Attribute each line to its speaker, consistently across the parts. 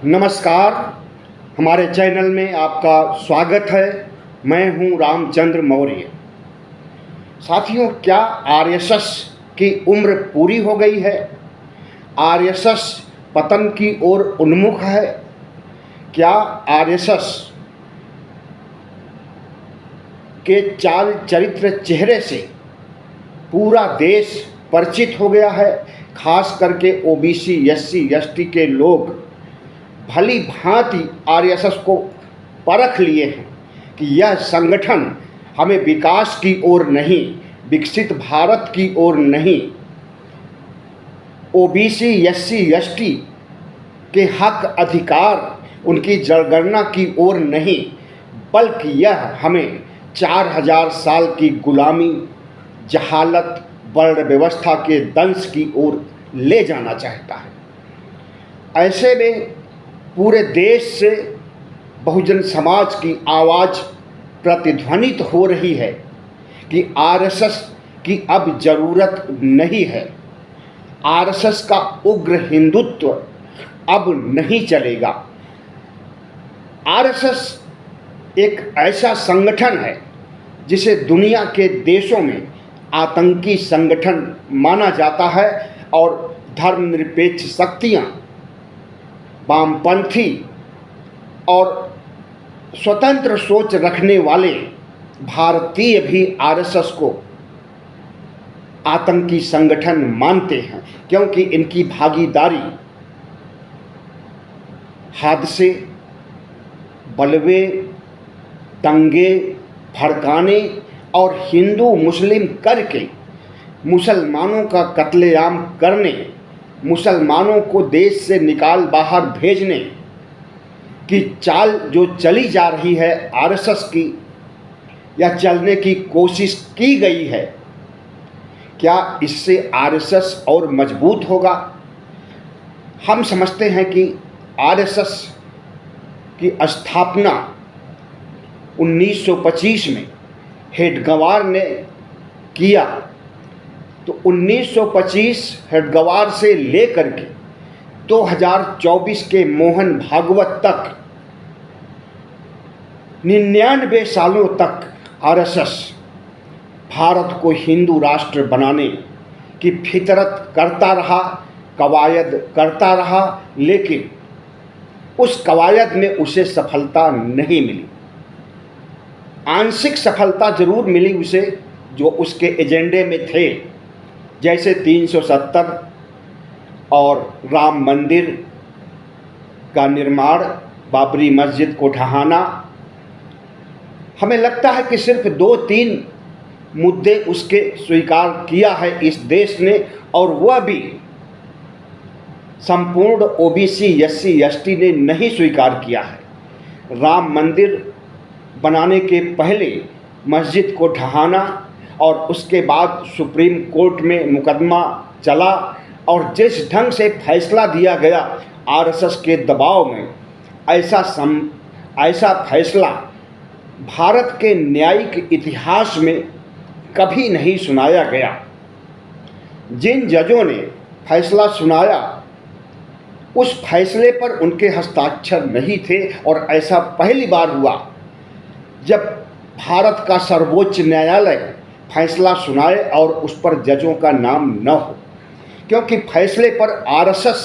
Speaker 1: नमस्कार। हमारे चैनल में आपका स्वागत है। मैं हूं रामचंद्र मौर्य। साथियों, क्या आरएसएस की उम्र पूरी हो गई है? आरएसएस पतन की ओर उन्मुख है? क्या आरएसएस के चाल चरित्र चेहरे से पूरा देश परिचित हो गया है? खास करके ओबीसी, एससी, एसटी के लोग भली भांति आरएसएस को परख लिए हैं कि यह संगठन हमें विकास की ओर नहीं, विकसित भारत की ओर नहीं, ओबीसी, एससी, एसटी के हक अधिकार, उनकी जनगणना की ओर नहीं, बल्कि यह हमें 4000 साल की गुलामी, जहालत, वर्ण व्यवस्था के दंश की ओर ले जाना चाहता है। ऐसे में पूरे देश से बहुजन समाज की आवाज़ प्रतिध्वनित हो रही है कि आरएसएस की अब ज़रूरत नहीं है। आरएसएस का उग्र हिंदुत्व अब नहीं चलेगा। आरएसएस एक ऐसा संगठन है जिसे दुनिया के देशों में आतंकी संगठन माना जाता है और धर्मनिरपेक्ष शक्तियाँ, वामपंथी और स्वतंत्र सोच रखने वाले भारतीय भी आरएसएस को आतंकी संगठन मानते हैं, क्योंकि इनकी भागीदारी हादसे, बलवे, दंगे भड़काने और हिंदू मुस्लिम करके मुसलमानों का कत्लेआम करने, मुसलमानों को देश से निकाल बाहर भेजने की चाल जो चली जा रही है आरएसएस की, या चलने की कोशिश की गई है, क्या इससे आरएसएस और मजबूत होगा? हम समझते हैं कि आरएसएस की स्थापना 1925 में हेडगेवार ने किया। तो 1925 हेडगेवार से लेकर के 2024 के मोहन भागवत तक 99 सालों तक आरएसएस भारत को हिंदू राष्ट्र बनाने की फितरत करता रहा, कवायद करता रहा, लेकिन उस कवायद में उसे सफलता नहीं मिली। आंशिक सफलता जरूर मिली उसे, जो उसके एजेंडे में थे, जैसे 370 और राम मंदिर का निर्माण, बाबरी मस्जिद को ढहाना। हमें लगता है कि सिर्फ 2-3 मुद्दे उसके स्वीकार किया है इस देश ने, और वह भी संपूर्ण ओबीसी, एससी, एसटी ने नहीं स्वीकार किया है। राम मंदिर बनाने के पहले मस्जिद को ढहाना और उसके बाद सुप्रीम कोर्ट में मुकदमा चला, और जिस ढंग से फैसला दिया गया आरएसएस के दबाव में, ऐसा फैसला भारत के न्यायिक इतिहास में कभी नहीं सुनाया गया। जिन जजों ने फैसला सुनाया उस फैसले पर उनके हस्ताक्षर नहीं थे, और ऐसा पहली बार हुआ जब भारत का सर्वोच्च न्यायालय फैसला सुनाए और उस पर जजों का नाम न हो, क्योंकि फैसले पर आरएसएस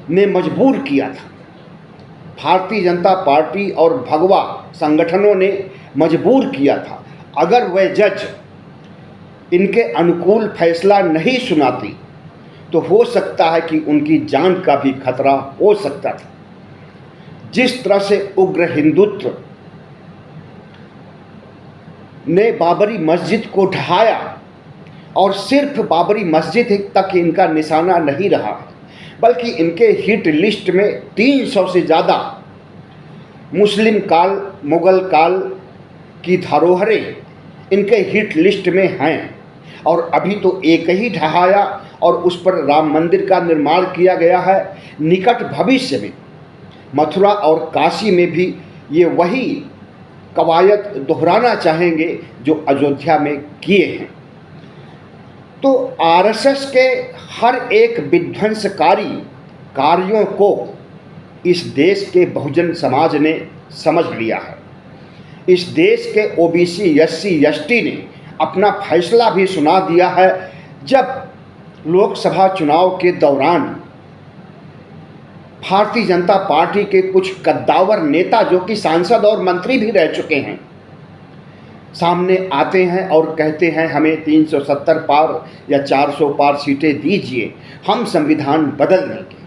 Speaker 1: ने मजबूर किया था। भारतीय जनता पार्टी और भगवा संगठनों ने मजबूर किया था। अगर वह जज इनके अनुकूल फैसला नहीं सुनाती तो हो सकता है कि उनकी जान का भी खतरा हो सकता था। जिस तरह से उग्र हिंदुत्व ने बाबरी मस्जिद को ढहाया, और सिर्फ बाबरी मस्जिद तक इनका निशाना नहीं रहा, बल्कि इनके हिट लिस्ट में 300 से ज़्यादा मुस्लिम काल, मुगल काल की धरोहरें इनके हिट लिस्ट में हैं। और अभी तो एक ही ढहाया और उस पर राम मंदिर का निर्माण किया गया है। निकट भविष्य में मथुरा और काशी में भी ये वही कवायद दोहराना चाहेंगे जो अयोध्या में किए हैं। तो आरएसएस के हर एक विध्वंसकारी कार्यों को इस देश के बहुजन समाज ने समझ लिया है। इस देश के ओबीसी, एससी, एसटी ने अपना फैसला भी सुना दिया है। जब लोकसभा चुनाव के दौरान भारतीय जनता पार्टी के कुछ कद्दावर नेता, जो कि सांसद और मंत्री भी रह चुके हैं, सामने आते हैं और कहते हैं हमें 370 पार या 400 पार सीटें दीजिए, हम संविधान बदल देंगे।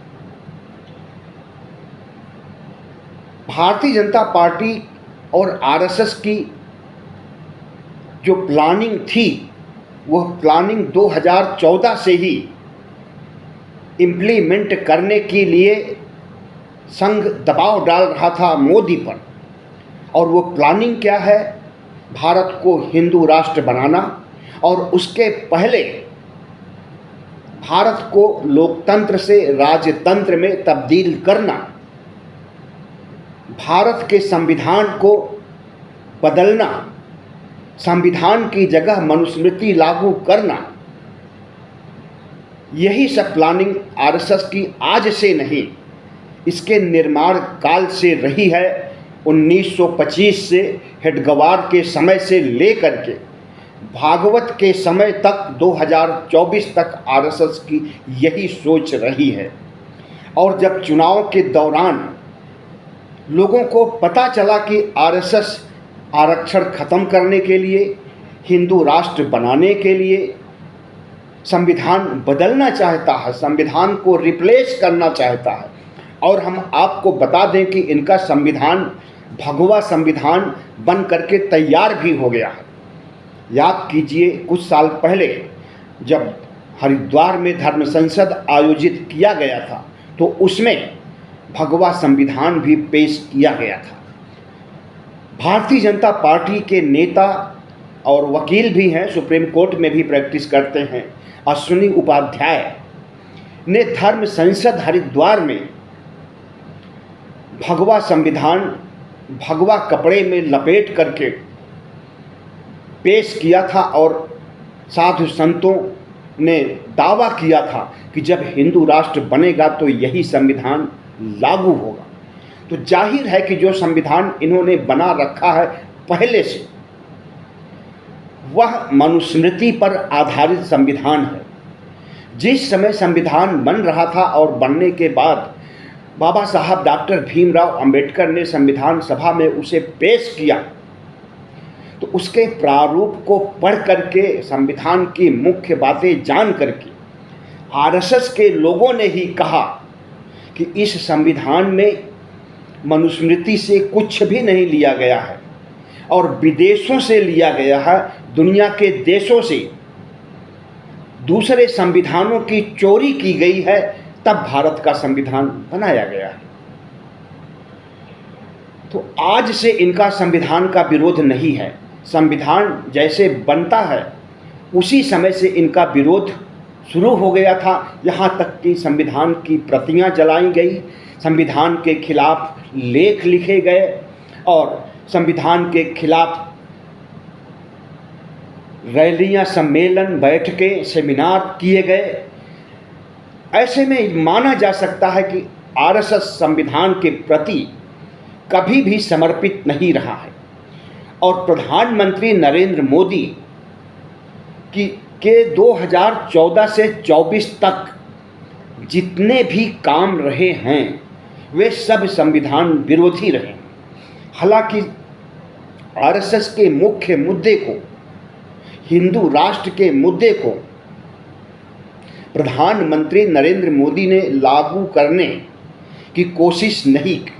Speaker 1: भारतीय जनता पार्टी और आरएसएस की जो प्लानिंग थी, वह प्लानिंग 2014 से ही इम्प्लीमेंट करने के लिए संघ दबाव डाल रहा था मोदी पर। और वो प्लानिंग क्या है? भारत को हिंदू राष्ट्र बनाना और उसके पहले भारत को लोकतंत्र से राजतंत्र में तब्दील करना, भारत के संविधान को बदलना, संविधान की जगह मनुस्मृति लागू करना। यही सब प्लानिंग आरएसएस की आज से नहीं, इसके निर्माण काल से रही है। 1925 से हेडगवार के समय से लेकर के भागवत के समय तक 2024 तक आरएसएस की यही सोच रही है। और जब चुनाव के दौरान लोगों को पता चला कि आरएसएस आरक्षण खत्म करने के लिए, हिंदू राष्ट्र बनाने के लिए संविधान बदलना चाहता है, संविधान को रिप्लेस करना चाहता है, और हम आपको बता दें कि इनका संविधान भगवा संविधान बन करके तैयार भी हो गया है। याद कीजिए, कुछ साल पहले जब हरिद्वार में धर्म संसद आयोजित किया गया था, तो उसमें भगवा संविधान भी पेश किया गया था। भारतीय जनता पार्टी के नेता और वकील भी हैं, सुप्रीम कोर्ट में भी प्रैक्टिस करते हैं, अश्विनी उपाध्याय ने धर्म संसद हरिद्वार में भगवा संविधान भगवा कपड़े में लपेट करके पेश किया था। और साधु संतों ने दावा किया था कि जब हिंदू राष्ट्र बनेगा तो यही संविधान लागू होगा। तो जाहिर है कि जो संविधान इन्होंने बना रखा है पहले से, वह मनुस्मृति पर आधारित संविधान है। जिस समय संविधान बन रहा था और बनने के बाद बाबा साहब डॉक्टर भीमराव अंबेडकर ने संविधान सभा में उसे पेश किया, तो उसके प्रारूप को पढ़ करके, संविधान की मुख्य बातें जान करके आरएसएस के लोगों ने ही कहा कि इस संविधान में मनुस्मृति से कुछ भी नहीं लिया गया है और विदेशों से लिया गया है, दुनिया के देशों से दूसरे संविधानों की चोरी की गई है, तब भारत का संविधान बनाया गया है। तो आज से इनका संविधान का विरोध नहीं है। संविधान जैसे बनता है उसी समय से इनका विरोध शुरू हो गया था। यहाँ तक कि संविधान की प्रतियां जलाई गई, संविधान के खिलाफ लेख लिखे गए और संविधान के खिलाफ रैलियां, सम्मेलन, बैठकें, सेमिनार किए गए। ऐसे में माना जा सकता है कि आरएसएस संविधान के प्रति कभी भी समर्पित नहीं रहा है। और प्रधानमंत्री नरेंद्र मोदी के 2014 से 24 तक जितने भी काम रहे हैं वे सब संविधान विरोधी रहे। हालांकि आरएसएस के मुख्य मुद्दे को, हिंदू राष्ट्र के मुद्दे को प्रधानमंत्री नरेंद्र मोदी ने लागू करने की कोशिश नहीं की।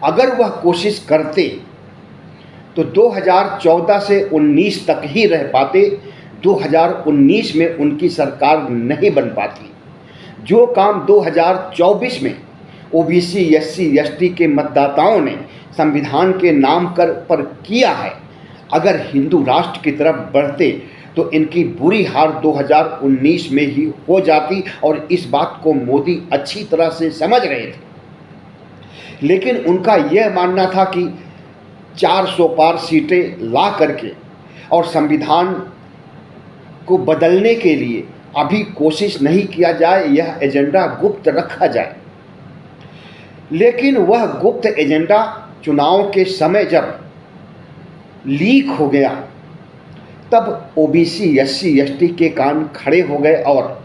Speaker 1: अगर वह कोशिश करते तो 2014 से 19 तक ही रह पाते, 2019 में उनकी सरकार नहीं बन पाती। जो काम 2024 में ओबीसी, एससी, एसटी के मतदाताओं ने संविधान के नाम पर किया है, अगर हिंदू राष्ट्र की तरफ बढ़ते तो इनकी बुरी हार 2019 में ही हो जाती। और इस बात को मोदी अच्छी तरह से समझ रहे थे, लेकिन उनका यह मानना था कि 400 पार सीटें ला करके और संविधान को बदलने के लिए अभी कोशिश नहीं किया जाए, यह एजेंडा गुप्त रखा जाए। लेकिन वह गुप्त एजेंडा चुनाव के समय जब लीक हो गया तब ओबीसी एससी एसटी के कान खड़े हो गए और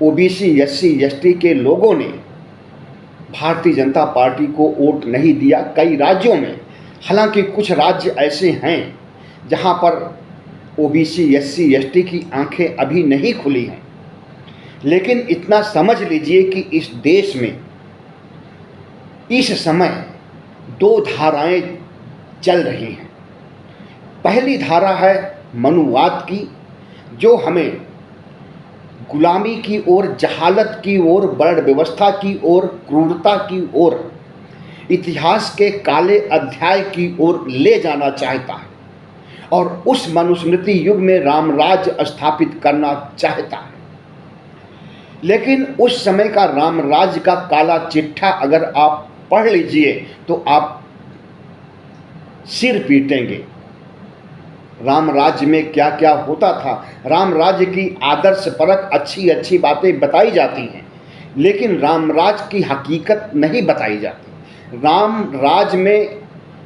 Speaker 1: ओबीसी एससी एसटी के लोगों ने भारतीय जनता पार्टी को वोट नहीं दिया कई राज्यों में। हालांकि कुछ राज्य ऐसे हैं जहां पर ओबीसी एससी एसटी की आंखें अभी नहीं खुली हैं, लेकिन इतना समझ लीजिए कि इस देश में इस समय दो धाराएं चल रही हैं। पहली धारा है मनुवाद की, जो हमें गुलामी की ओर, जहालत की ओर, वर्ण व्यवस्था की ओर, क्रूरता की ओर, इतिहास के काले अध्याय की ओर ले जाना चाहता है और उस मनुस्मृति युग में रामराज स्थापित करना चाहता है। लेकिन उस समय का रामराज का काला चिट्ठा अगर आप पढ़ लीजिए तो आप सिर पीटेंगे। राम राज्य में क्या क्या होता था, राम राज्य की आदर्श परक अच्छी अच्छी बातें बताई जाती हैं, लेकिन राम राज्य की हकीकत नहीं बताई जाती। राम राज्य में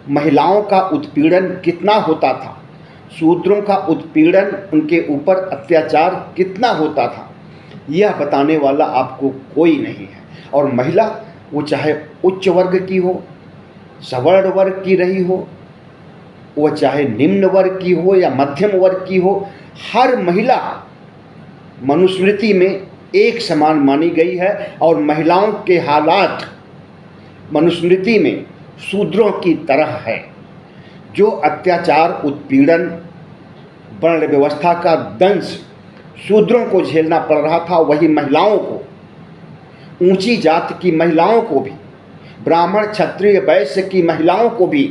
Speaker 1: महिलाओं का उत्पीड़न कितना होता था, शूद्रों का उत्पीड़न, उनके ऊपर अत्याचार कितना होता था, यह बताने वाला आपको कोई नहीं है। और महिला वो चाहे उच्च वर्ग की हो, सवर्ण वर्ग की रही हो, वह चाहे निम्न वर्ग की हो या मध्यम वर्ग की हो, हर महिला मनुस्मृति में एक समान मानी गई है। और महिलाओं के हालात मनुस्मृति में शूद्रों की तरह है। जो अत्याचार, उत्पीड़न, वर्ण व्यवस्था का दंश शूद्रों को झेलना पड़ रहा था, वही महिलाओं को, ऊंची जाति की महिलाओं को भी, ब्राह्मण, क्षत्रिय, वैश्य की महिलाओं को भी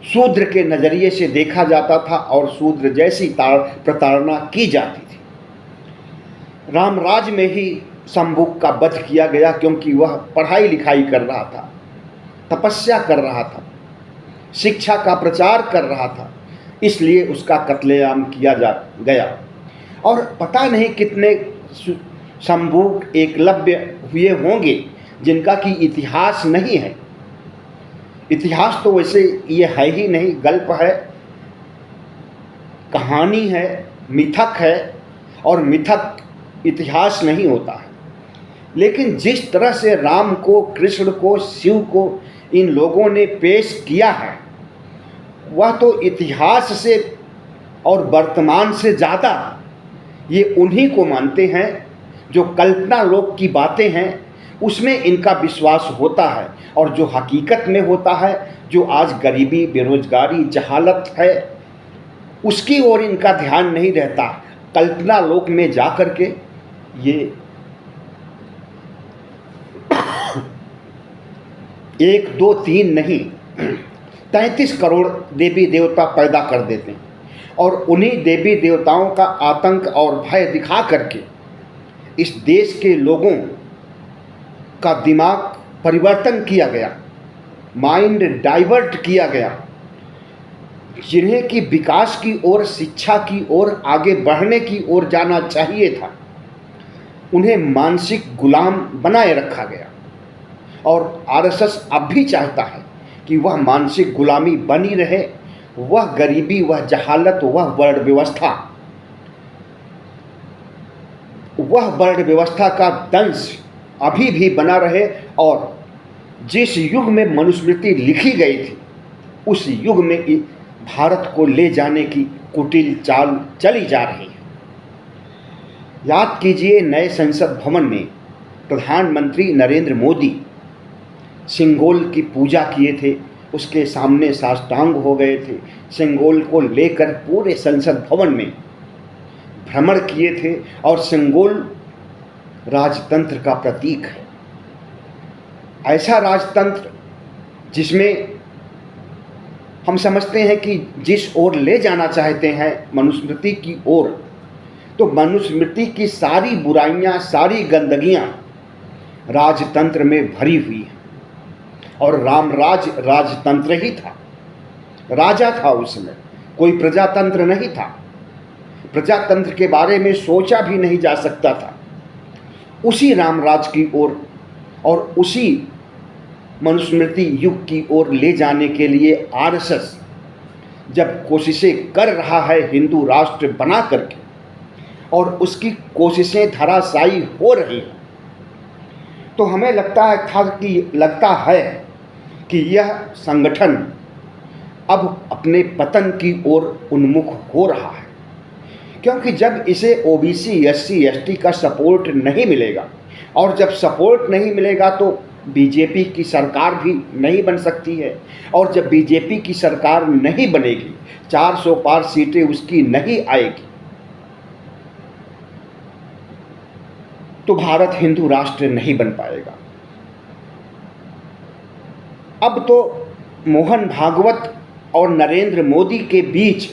Speaker 1: शूद्र के नज़रिए से देखा जाता था और शूद्र जैसी प्रताड़ना की जाती थी। रामराज में ही शंभुक का वध किया गया, क्योंकि वह पढ़ाई लिखाई कर रहा था, तपस्या कर रहा था, शिक्षा का प्रचार कर रहा था, इसलिए उसका कत्लेआम किया गया। और पता नहीं कितने शंभुक, एकलव्य हुए होंगे जिनका कि इतिहास नहीं है। इतिहास तो वैसे ये है ही नहीं, गल्प है, कहानी है, मिथक है, और मिथक इतिहास नहीं होता है। लेकिन जिस तरह से राम को, कृष्ण को, शिव को इन लोगों ने पेश किया है, वह तो इतिहास से और वर्तमान से ज़्यादा ये उन्हीं को मानते हैं जो कल्पना लोक की बातें हैं उसमें इनका विश्वास होता है, और जो हकीकत में होता है, जो आज गरीबी, बेरोजगारी, जहालत है, उसकी ओर इनका ध्यान नहीं रहता। कल्पना लोक में जा कर के ये 1, 2, 3 नहीं 33 करोड़ देवी देवता पैदा कर देते हैं, और उन्हीं देवी देवताओं का आतंक और भय दिखा करके इस देश के लोगों का दिमाग परिवर्तन किया गया, माइंड डाइवर्ट किया गया। जिन्हें कि विकास की ओर, शिक्षा की ओर, आगे बढ़ने की ओर जाना चाहिए था, उन्हें मानसिक गुलाम बनाए रखा गया। और आरएसएस अब भी चाहता है कि वह मानसिक गुलामी बनी रहे, वह गरीबी, वह जहालत, वह वर्ण व्यवस्था का दंश अभी भी बना रहे। और जिस युग में मनुस्मृति लिखी गई थी, उस युग में भारत को ले जाने की कुटिल चाल चली जा रही है। याद कीजिए, नए संसद भवन में प्रधानमंत्री नरेंद्र मोदी सिंगोल की पूजा किए थे, उसके सामने साष्टांग हो गए थे, सिंगोल को लेकर पूरे संसद भवन में भ्रमण किए थे। और सिंगोल राजतंत्र का प्रतीक है, ऐसा राजतंत्र जिसमें हम समझते हैं कि जिस ओर ले जाना चाहते हैं मनुस्मृति की ओर, तो मनुस्मृति की सारी बुराइयां, सारी गंदगियां राजतंत्र में भरी हुई हैं। और रामराज राजतंत्र ही था, राजा था उसमें, कोई प्रजातंत्र नहीं था। प्रजातंत्र के बारे में सोचा भी नहीं जा सकता था। उसी रामराज की ओर और उसी मनुस्मृति युग की ओर ले जाने के लिए आरएसएस जब कोशिशें कर रहा है हिंदू राष्ट्र बना करके, और उसकी कोशिशें धराशायी हो रही हैं, तो हमें लगता है कि यह संगठन अब अपने पतन की ओर उन्मुख हो रहा है। क्योंकि जब इसे ओबीसी, एससी, एसटी का सपोर्ट नहीं मिलेगा, और जब सपोर्ट नहीं मिलेगा तो बीजेपी की सरकार भी नहीं बन सकती है, और जब बीजेपी की सरकार नहीं बनेगी, 400 पार सीटें उसकी नहीं आएगी, तो भारत हिंदू राष्ट्र नहीं बन पाएगा। अब तो मोहन भागवत और नरेंद्र मोदी के बीच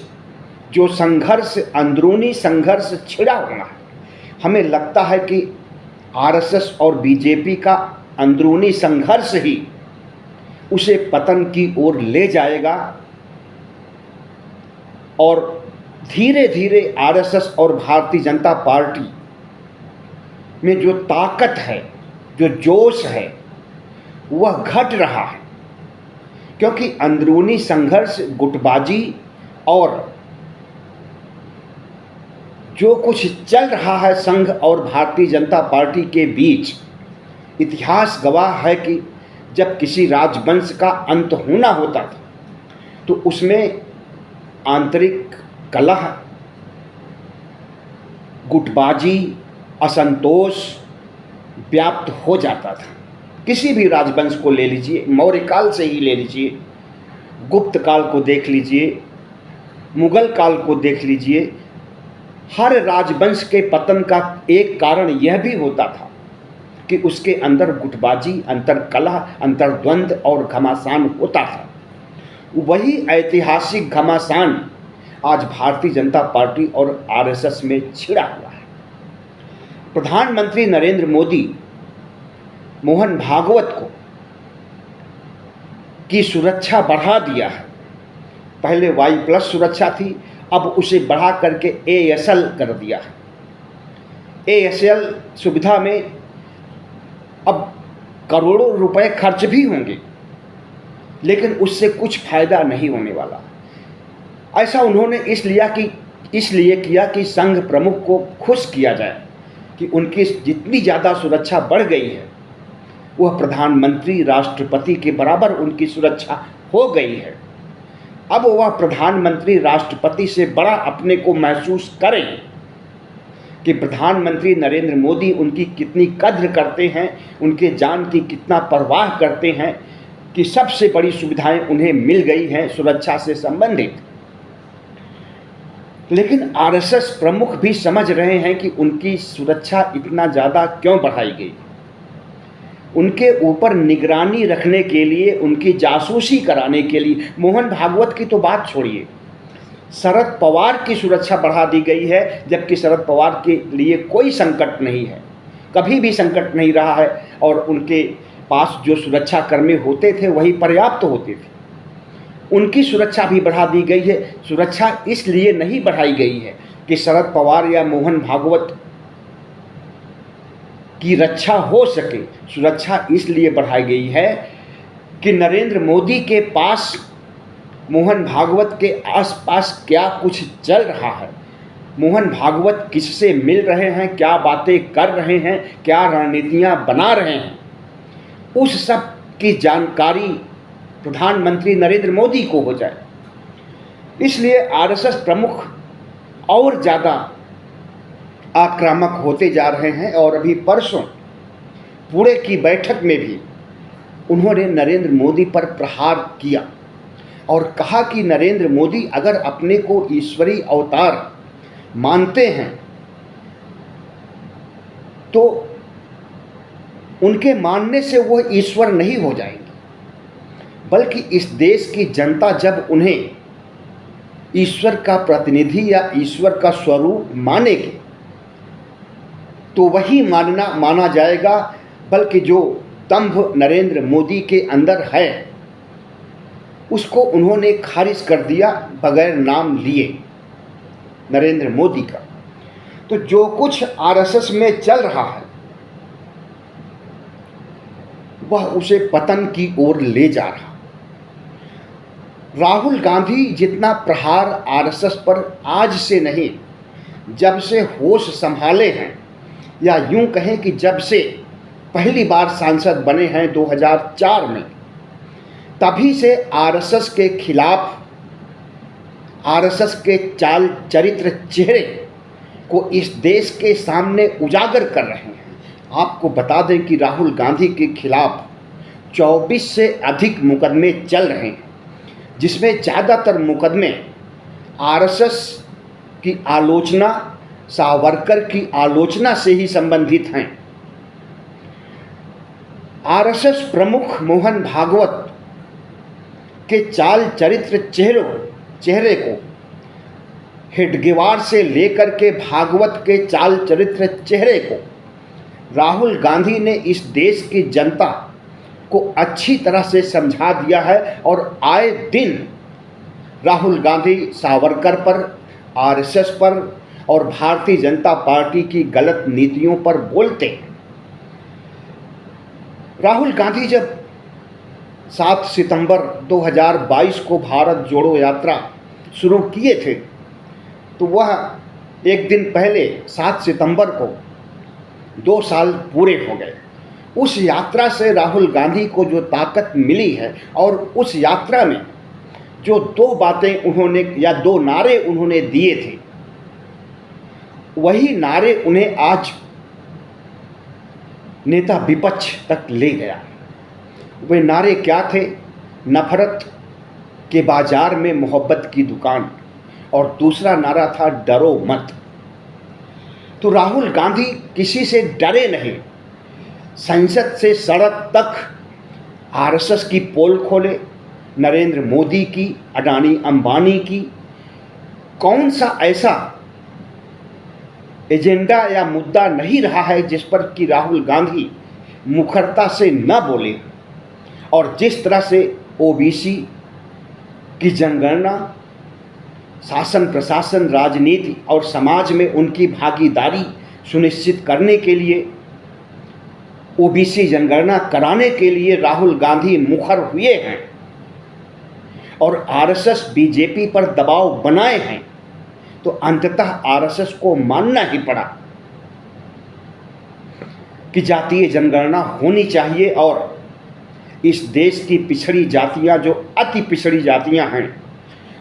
Speaker 1: जो संघर्ष, अंदरूनी संघर्ष छिड़ा हुआ है, हमें लगता है कि आरएसएस और बीजेपी का अंदरूनी संघर्ष ही उसे पतन की ओर ले जाएगा, और धीरे धीरे आरएसएस और भारतीय जनता पार्टी में जो ताकत है, जो जोश है, वह घट रहा है। क्योंकि अंदरूनी संघर्ष, गुटबाजी और जो कुछ चल रहा है संघ और भारतीय जनता पार्टी के बीच, इतिहास गवाह है कि जब किसी राजवंश का अंत होना होता था तो उसमें आंतरिक कलह, गुटबाजी, असंतोष व्याप्त हो जाता था। किसी भी राजवंश को ले लीजिए, मौर्य काल से ही ले लीजिए, गुप्त काल को देख लीजिए, मुगल काल को देख लीजिए, हर राजवंश के पतन का एक कारण यह भी होता था कि उसके अंदर गुटबाजी, अंतर्कलह, अंतर्द्वंद और घमासान होता था। वही ऐतिहासिक घमासान आज भारतीय जनता पार्टी और आरएसएस में छिड़ा हुआ है। प्रधानमंत्री नरेंद्र मोदी मोहन भागवत को की सुरक्षा बढ़ा दिया है। पहले Y+ सुरक्षा थी, अब उसे बढ़ा करके ASL कर दिया है। ASL सुविधा में अब करोड़ों रुपए खर्च भी होंगे, लेकिन उससे कुछ फायदा नहीं होने वाला। ऐसा उन्होंने इसलिए किया कि संघ प्रमुख को खुश किया जाए कि उनकी जितनी ज़्यादा सुरक्षा बढ़ गई है, वह प्रधानमंत्री, राष्ट्रपति के बराबर उनकी सुरक्षा हो गई है। अब वह प्रधानमंत्री, राष्ट्रपति से बड़ा अपने को महसूस करें कि प्रधानमंत्री नरेंद्र मोदी उनकी कितनी कद्र करते हैं, उनके जान की कितना परवाह करते हैं, कि सबसे बड़ी सुविधाएं उन्हें मिल गई हैं सुरक्षा से संबंधित। लेकिन आरएसएस प्रमुख भी समझ रहे हैं कि उनकी सुरक्षा इतना ज़्यादा क्यों बढ़ाई गई। उनके ऊपर निगरानी रखने के लिए, उनकी जासूसी कराने के लिए, मोहन भागवत की तो बात छोड़िए, शरद पवार की सुरक्षा बढ़ा दी गई है, जबकि शरद पवार के लिए कोई संकट नहीं है, कभी भी संकट नहीं रहा है, और उनके पास जो सुरक्षा कर्मी होते थे वही पर्याप्त होते थे। उनकी सुरक्षा भी बढ़ा दी गई है। सुरक्षा इसलिए नहीं बढ़ाई गई है कि शरद पवार या मोहन भागवत की रक्षा हो सके, सुरक्षा इसलिए बढ़ाई गई है कि नरेंद्र मोदी के पास मोहन भागवत के आसपास क्या कुछ चल रहा है, मोहन भागवत किससे मिल रहे हैं, क्या बातें कर रहे हैं, क्या रणनीतियां बना रहे हैं, उस सब की जानकारी प्रधानमंत्री नरेंद्र मोदी को हो जाए। इसलिए आरएसएस प्रमुख और ज़्यादा आक्रामक होते जा रहे हैं, और अभी परसों पुणे की बैठक में भी उन्होंने नरेंद्र मोदी पर प्रहार किया और कहा कि नरेंद्र मोदी अगर अपने को ईश्वरीय अवतार मानते हैं तो उनके मानने से वह ईश्वर नहीं हो जाएंगे, बल्कि इस देश की जनता जब उन्हें ईश्वर का प्रतिनिधि या ईश्वर का स्वरूप मानेगी तो वही माना जाएगा। बल्कि जो दंभ नरेंद्र मोदी के अंदर है उसको उन्होंने खारिज कर दिया बगैर नाम लिए नरेंद्र मोदी का। तो जो कुछ आरएसएस में चल रहा है वह उसे पतन की ओर ले जा रहा। राहुल गांधी जितना प्रहार आरएसएस पर आज से नहीं, जब से होश संभाले हैं, या यूं कहें कि जब से पहली बार सांसद बने हैं 2004 में, तभी से आरएसएस के खिलाफ, आरएसएस के चाल चरित्र चेहरे को इस देश के सामने उजागर कर रहे हैं। आपको बता दें कि राहुल गांधी के खिलाफ 24 से अधिक मुकदमे चल रहे हैं, जिसमें ज़्यादातर मुकदमे आरएसएस की आलोचना, सावरकर की आलोचना से ही संबंधित हैं। आरएसएस प्रमुख मोहन भागवत के चाल चरित्र चेहरे को हेडगेवार से लेकर के भागवत के चाल चरित्र चेहरे को राहुल गांधी ने इस देश की जनता को अच्छी तरह से समझा दिया है, और आए दिन राहुल गांधी सावरकर पर, आरएसएस पर और भारतीय जनता पार्टी की गलत नीतियों पर बोलते हैं। राहुल गांधी जब 7 सितंबर 2022 को भारत जोड़ो यात्रा शुरू किए थे, तो वह एक दिन पहले 7 सितंबर को 2 साल पूरे हो गए। उस यात्रा से राहुल गांधी को जो ताकत मिली है, और उस यात्रा में जो 2 बातें उन्होंने, या 2 नारे उन्होंने दिए थे, वही नारे उन्हें आज नेता विपक्ष तक ले गया। वे नारे क्या थे? नफरत के बाजार में मोहब्बत की दुकान, और दूसरा नारा था डरो मत। तो राहुल गांधी किसी से डरे नहीं। संसद से सड़क तक आरएसएस की पोल खोले, नरेंद्र मोदी की, अडानी अंबानी की। कौन सा ऐसा एजेंडा या मुद्दा नहीं रहा है जिस पर कि राहुल गांधी मुखरता से न बोले। और जिस तरह से ओबीसी की जनगणना, शासन प्रशासन, राजनीति और समाज में उनकी भागीदारी सुनिश्चित करने के लिए, ओबीसी जनगणना कराने के लिए राहुल गांधी मुखर हुए हैं, और आरएसएस बीजेपी पर दबाव बनाए हैं, तो अंततः आरएसएस को मानना ही पड़ा कि जातीय जनगणना होनी चाहिए, और इस देश की पिछड़ी जातियां, जो अति पिछड़ी जातियां हैं,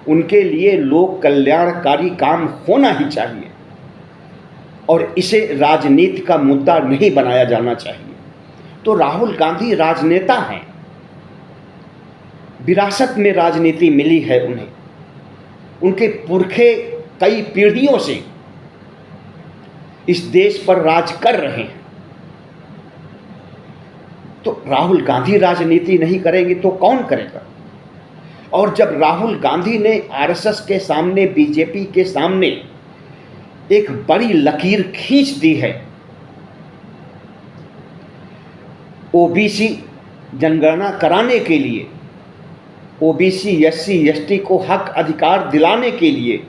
Speaker 1: उनके लिए लोक कल्याणकारी काम होना ही चाहिए, और इसे राजनीति का मुद्दा नहीं बनाया जाना चाहिए। तो राहुल गांधी राजनेता हैं, विरासत में राजनीति मिली है उन्हें, उनके पुरखे कई पीढ़ियों से इस देश पर राज कर रहे हैं। तो राहुल गांधी राजनीति नहीं करेंगे तो कौन करेगा? और जब राहुल गांधी ने आरएसएस के सामने, बीजेपी के सामने एक बड़ी लकीर खींच दी है, ओबीसी जनगणना कराने के लिए, ओबीसी एससी एसटी को हक अधिकार दिलाने के लिए,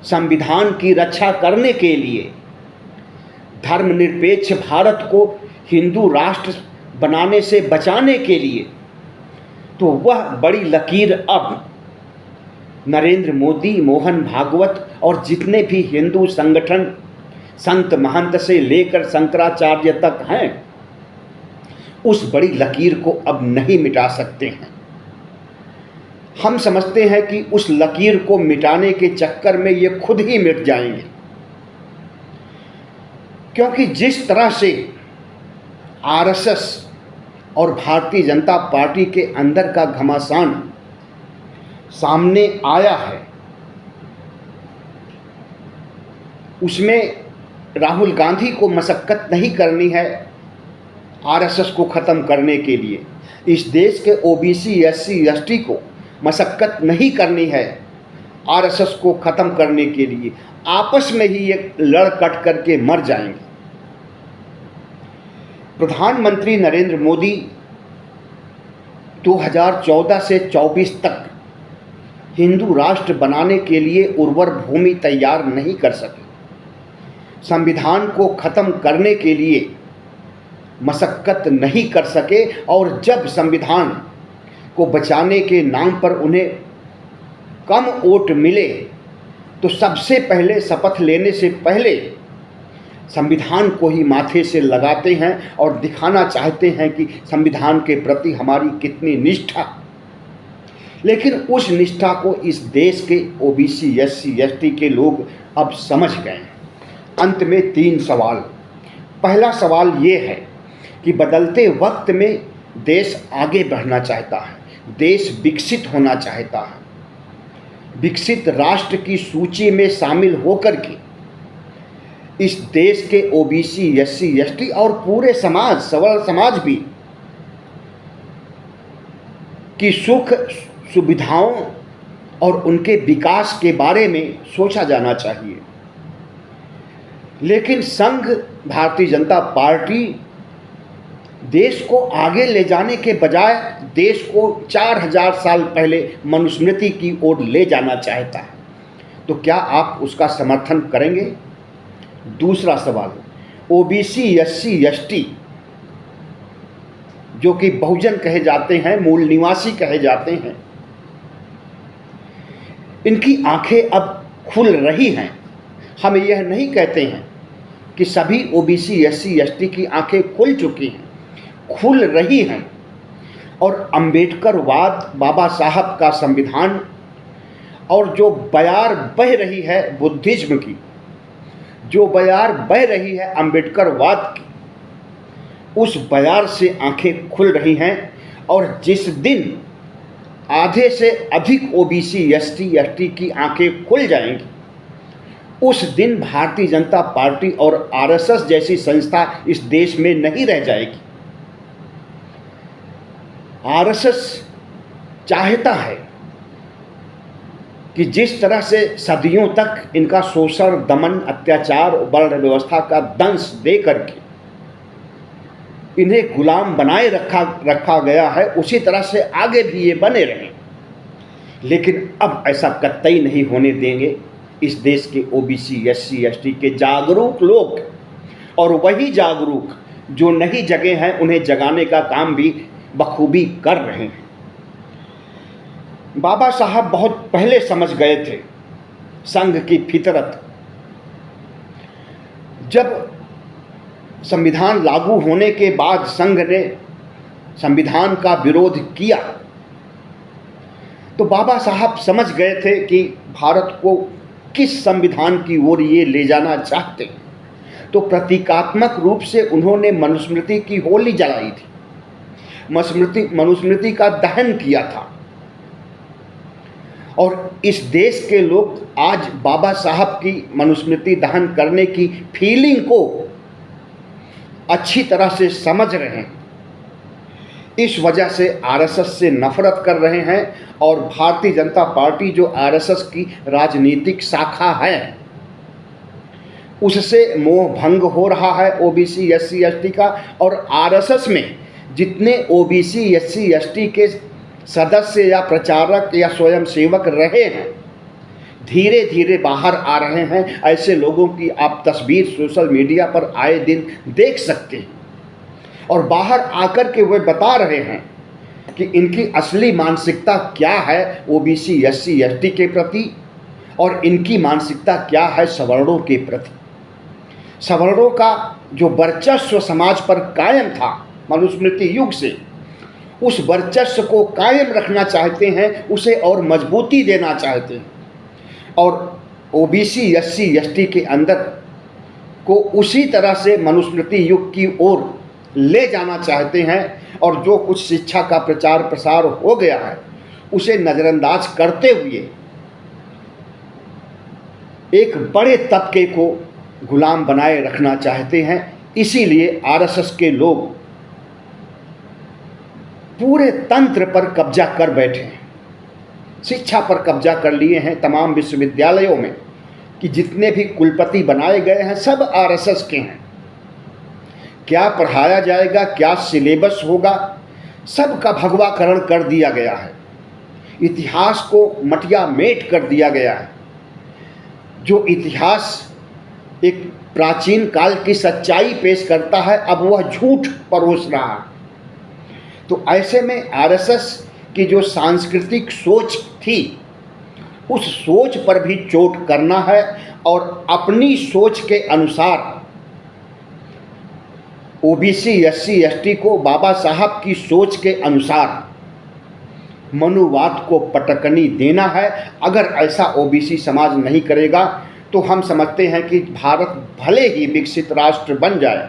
Speaker 1: संविधान की रक्षा करने के लिए, धर्मनिरपेक्ष भारत को हिंदू राष्ट्र बनाने से बचाने के लिए, तो वह बड़ी लकीर अब नरेंद्र मोदी, मोहन भागवत और जितने भी हिंदू संगठन, संत महंत से लेकर शंकराचार्य तक हैं, उस बड़ी लकीर को अब नहीं मिटा सकते हैं। हम समझते हैं कि उस लकीर को मिटाने के चक्कर में ये खुद ही मिट जाएंगे, क्योंकि जिस तरह से आरएसएस और भारतीय जनता पार्टी के अंदर का घमासान सामने आया है, उसमें राहुल गांधी को मशक्कत नहीं करनी है आरएसएस को ख़त्म करने के लिए। इस देश के ओबीसी एससी एसटी को मशक्कत नहीं करनी है आरएसएस को ख़त्म करने के लिए। आपस में ही ये लड़ कट करके मर जाएंगे। प्रधानमंत्री नरेंद्र मोदी 2014 से 24 तक हिंदू राष्ट्र बनाने के लिए उर्वर भूमि तैयार नहीं कर सके। संविधान को ख़त्म करने के लिए मशक्क़त नहीं कर सके, और जब संविधान को बचाने के नाम पर उन्हें कम वोट मिले तो सबसे पहले शपथ लेने से पहले संविधान को ही माथे से लगाते हैं और दिखाना चाहते हैं कि संविधान के प्रति हमारी कितनी निष्ठा। लेकिन उस निष्ठा को इस देश के ओबीसी, एससी, एसटी के लोग अब समझ गए हैं। अंत में 3 सवाल। पहला सवाल ये है कि बदलते वक्त में देश आगे बढ़ना चाहता है, देश विकसित होना चाहता है। विकसित राष्ट्र की सूची में शामिल होकर के इस देश के ओबीसी, एससी, एसटी और पूरे समाज, सवर्ण समाज भी की सुख सुविधाओं और उनके विकास के बारे में सोचा जाना चाहिए। लेकिन संघ भारतीय जनता पार्टी देश को आगे ले जाने के बजाय देश को 4000 साल पहले मनुस्मृति की ओर ले जाना चाहता है। तो क्या आप उसका समर्थन करेंगे? दूसरा सवाल, ओबीसी, एससी, एसटी जो कि बहुजन कहे जाते हैं, मूल निवासी कहे जाते हैं, इनकी आंखें अब खुल रही हैं। हम यह नहीं कहते हैं कि सभी ओबीसी, एससी, एसटी की आंखें खुल चुकी हैं, खुल रही हैं। और अंबेडकरवाद, बाबा साहब का संविधान और जो बयार बह रही है बुद्धिज्म की, जो बयार बह रही है अंबेडकरवाद की, उस बयार से आंखें खुल रही हैं। और जिस दिन आधे से अधिक ओबीसी, एसटी, एसटी की आंखें खुल जाएंगी, उस दिन भारतीय जनता पार्टी और आरएसएस जैसी संस्था इस देश में नहीं रह जाएगी। आरएसएस चाहता है कि जिस तरह से सदियों तक इनका शोषण, दमन, अत्याचार, वर्ण व्यवस्था का दंश दे करके इन्हें गुलाम बनाए रखा गया है, उसी तरह से आगे भी ये बने रहें। लेकिन अब ऐसा कतई नहीं होने देंगे। इस देश के ओबीसी, एससी, एसटी के जागरूक लोग, और वही जागरूक जो नहीं जगे हैं, उन्हें जगाने का काम भी बखूबी कर रहे हैं। बाबा साहब बहुत पहले समझ गए थे संघ की फितरत। जब संविधान लागू होने के बाद संघ ने संविधान का विरोध किया तो बाबा साहब समझ गए थे कि भारत को किस संविधान की ओर ये ले जाना चाहते हैं। तो प्रतीकात्मक रूप से उन्होंने मनुस्मृति की होली जलाई थी, मनुस्मृति का दहन किया था। और इस देश के लोग आज बाबा साहब की मनुस्मृति दहन करने की फीलिंग को अच्छी तरह से समझ रहे हैं। इस वजह से आरएसएस से नफरत कर रहे हैं। और भारतीय जनता पार्टी जो आरएसएस की राजनीतिक शाखा है, उससे मोह भंग हो रहा है ओबीसी, एससी, एसटी का। और आरएसएस में जितने ओबीसी, एससी, एसटी के सदस्य या प्रचारक या स्वयंसेवक रहे हैं, धीरे धीरे बाहर आ रहे हैं। ऐसे लोगों की आप तस्वीर सोशल मीडिया पर आए दिन देख सकते हैं। और बाहर आकर के वे बता रहे हैं कि इनकी असली मानसिकता क्या है ओबीसी, एससी, एसटी के प्रति, और इनकी मानसिकता क्या है सवर्णों के प्रति। सवर्णों का जो वर्चस्व समाज पर कायम था मनुस्मृति युग से, उस वर्चस्व को कायम रखना चाहते हैं, उसे और मजबूती देना चाहते हैं। और ओबीसी, एससी, एसटी के अंदर को उसी तरह से मनुस्मृति युग की ओर ले जाना चाहते हैं। और जो कुछ शिक्षा का प्रचार प्रसार हो गया है उसे नज़रअंदाज करते हुए एक बड़े तबके को गुलाम बनाए रखना चाहते हैं। इसीलिए आरएसएस के लोग पूरे तंत्र पर कब्जा कर बैठे हैं, शिक्षा पर कब्जा कर लिए हैं। तमाम विश्वविद्यालयों में कि जितने भी कुलपति बनाए गए हैं सब आरएसएस के हैं। क्या पढ़ाया जाएगा, क्या सिलेबस होगा, सबका भगवाकरण कर दिया गया है। इतिहास को मटिया मेट कर दिया गया है। जो इतिहास एक प्राचीन काल की सच्चाई पेश करता है, अब वह झूठ परोस रहा है। तो ऐसे में आरएसएस की जो सांस्कृतिक सोच थी, उस सोच पर भी चोट करना है और अपनी सोच के अनुसार ओबीसी एससी एसटी को बाबा साहब की सोच के अनुसार मनुवाद को पटकनी देना है। अगर ऐसा ओबीसी समाज नहीं करेगा तो हम समझते हैं कि भारत भले ही विकसित राष्ट्र बन जाए,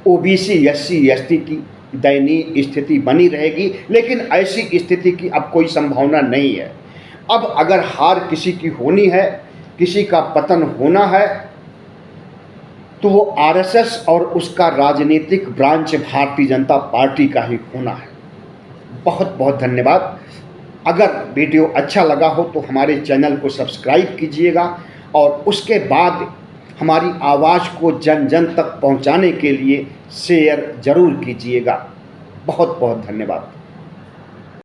Speaker 1: ओबीसी एससी एसटी की दयनीय स्थिति बनी रहेगी, लेकिन ऐसी स्थिति की अब कोई संभावना नहीं है। अब अगर हार किसी की होनी है, किसी का पतन होना है, तो वो आरएसएस और उसका राजनीतिक ब्रांच भारतीय जनता पार्टी का ही होना है। बहुत बहुत धन्यवाद। अगर वीडियो अच्छा लगा हो तो हमारे चैनल को सब्सक्राइब कीजिएगा और उसके बाद हमारी आवाज़ को जन जन तक पहुंचाने के लिए शेयर ज़रूर कीजिएगा। बहुत बहुत धन्यवाद।